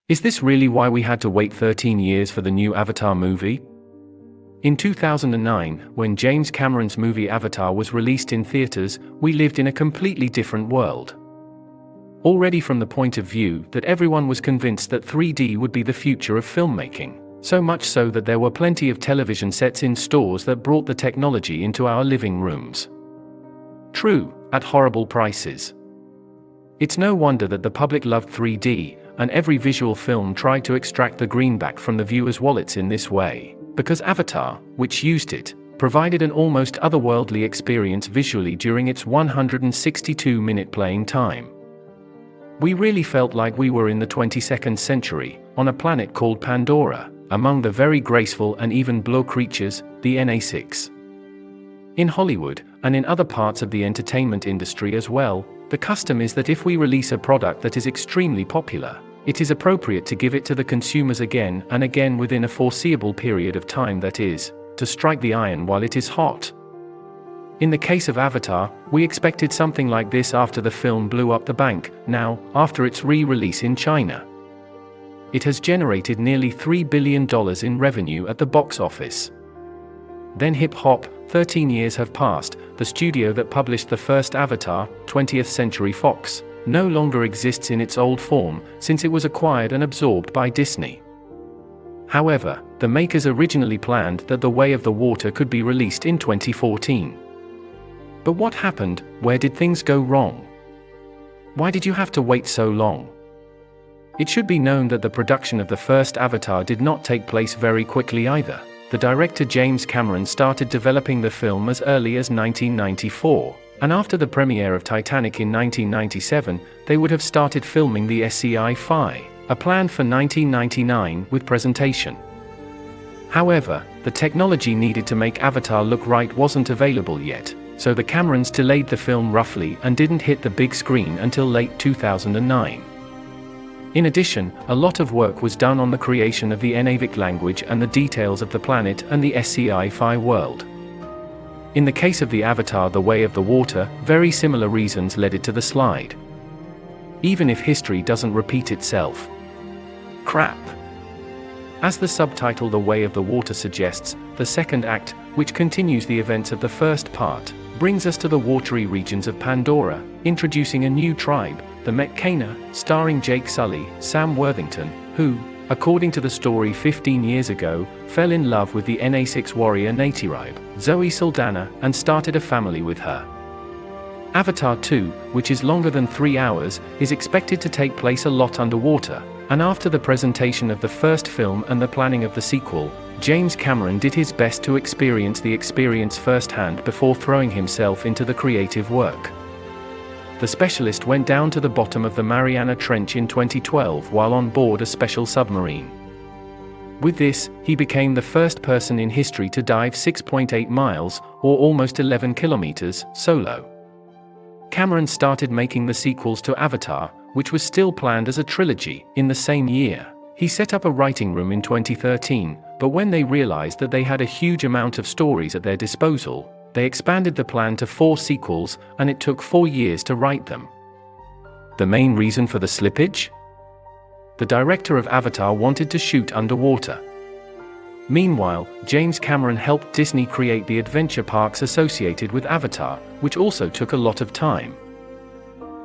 Is this really why we had to wait 13 years for the new Avatar movie? In 2009, when James Cameron's movie Avatar was released in theaters, we lived in a completely different world. Already from the point of view that everyone was convinced that 3D would be the future of filmmaking, so much so that there were plenty of television sets in stores that brought the technology into our living rooms. True, at horrible prices. It's no wonder that the public loved 3D, and every visual film tried to extract the greenback from the viewers' wallets in this way, because Avatar, which used it, provided an almost otherworldly experience visually during its 162-minute playing time. We really felt like we were in the 22nd century, on a planet called Pandora, among the very graceful and even blue creatures, the NA6. In Hollywood, and in other parts of the entertainment industry as well, the custom is that if we release a product that is extremely popular, it is appropriate to give it to the consumers again and again within a foreseeable period of time, that is, to strike the iron while it is hot. In the case of Avatar, we expected something like this after the film blew up the bank, now, after its re-release in China. It has generated nearly $3 billion in revenue at the box office. Then hip-hop, 13 years have passed, the studio that published the first Avatar, 20th Century Fox, no longer exists in its old form, since it was acquired and absorbed by Disney. However, the makers originally planned that The Way of the Water could be released in 2014. But what happened? Where did things go wrong? Why did you have to wait so long? It should be known that the production of the first Avatar did not take place very quickly either. The director James Cameron started developing the film as early as 1994. And after the premiere of Titanic in 1997, they would have started filming the SCI-Fi, a plan for 1999 with presentation. However, the technology needed to make Avatar look right wasn't available yet, so the Camerons delayed the film roughly and didn't hit the big screen until late 2009. In addition, a lot of work was done on the creation of the Navik language and the details of the planet and the SCI-Fi world. In the case of the Avatar The Way of the Water, very similar reasons led it to the slide. Even if history doesn't repeat itself. Crap. As the subtitle The Way of the Water suggests, the second act, which continues the events of the first part, brings us to the watery regions of Pandora, introducing a new tribe, the Metkana, starring Jake Sully, Sam Worthington, who, according to the story 15 years ago, fell in love with the NA6 warrior Naytirib, Zoe Saldana, and started a family with her. Avatar 2, which is longer than 3 hours, is expected to take place a lot underwater, and after the presentation of the first film and the planning of the sequel, James Cameron did his best to experience the experience firsthand before throwing himself into the creative work. The specialist went down to the bottom of the Mariana Trench in 2012 while on board a special submarine. With this, he became the first person in history to dive 6.8 miles, or almost 11 kilometers, solo. Cameron started making the sequels to Avatar, which was still planned as a trilogy, in the same year. He set up a writing room in 2013, but when they realized that they had a huge amount of stories at their disposal, they expanded the plan to 4 sequels, and it took 4 years to write them. The main reason for the slippage? The director of Avatar wanted to shoot underwater. Meanwhile, James Cameron helped Disney create the adventure parks associated with Avatar, which also took a lot of time.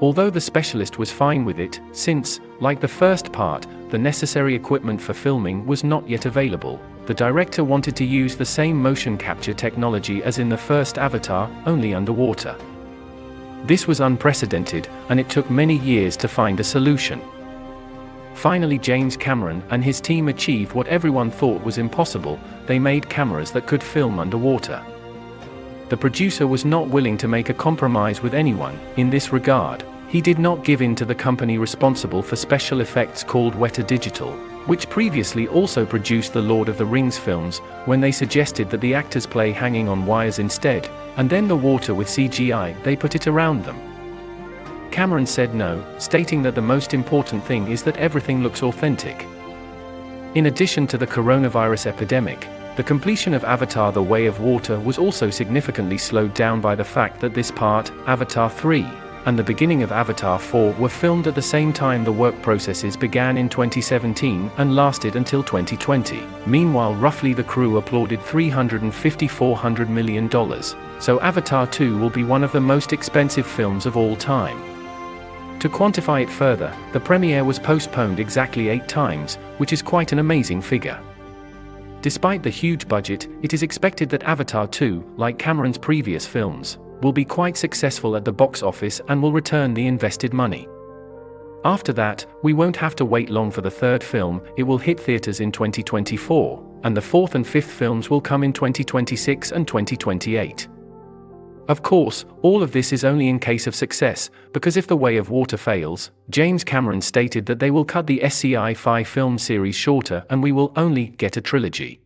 Although the specialist was fine with it, since, like the first part, the necessary equipment for filming was not yet available, the director wanted to use the same motion capture technology as in the first Avatar, only underwater. This was unprecedented, and it took many years to find a solution. Finally, James Cameron and his team achieved what everyone thought was impossible: they made cameras that could film underwater. The producer was not willing to make a compromise with anyone in this regard. He did not give in to the company responsible for special effects called Weta Digital, which previously also produced the Lord of the Rings films, when they suggested that the actors play hanging on wires instead, and then the water with CGI, they put it around them. Cameron said no, stating that the most important thing is that everything looks authentic. In addition to the coronavirus epidemic, the completion of Avatar The Way of Water was also significantly slowed down by the fact that this part, Avatar 3, and the beginning of Avatar 4 were filmed at the same time. The work processes began in 2017 and lasted until 2020. Meanwhile, roughly the crew applauded $350–400 million. So Avatar 2 will be one of the most expensive films of all time. To quantify it further, the premiere was postponed exactly 8 times, which is quite an amazing figure. Despite the huge budget, it is expected that Avatar 2, like Cameron's previous films, will be quite successful at the box office and will return the invested money. After that, we won't have to wait long for the third film. It will hit theaters in 2024, and the fourth and fifth films will come in 2026 and 2028. Of course, all of this is only in case of success, because if The Way of Water fails, James Cameron stated that they will cut the SCI 5 film series shorter and we will only get a trilogy.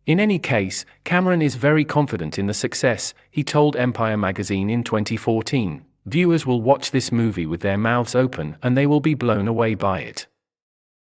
In any case, Cameron is very confident in the success. He told Empire magazine in 2014, "Viewers will watch this movie with their mouths open and they will be blown away by it."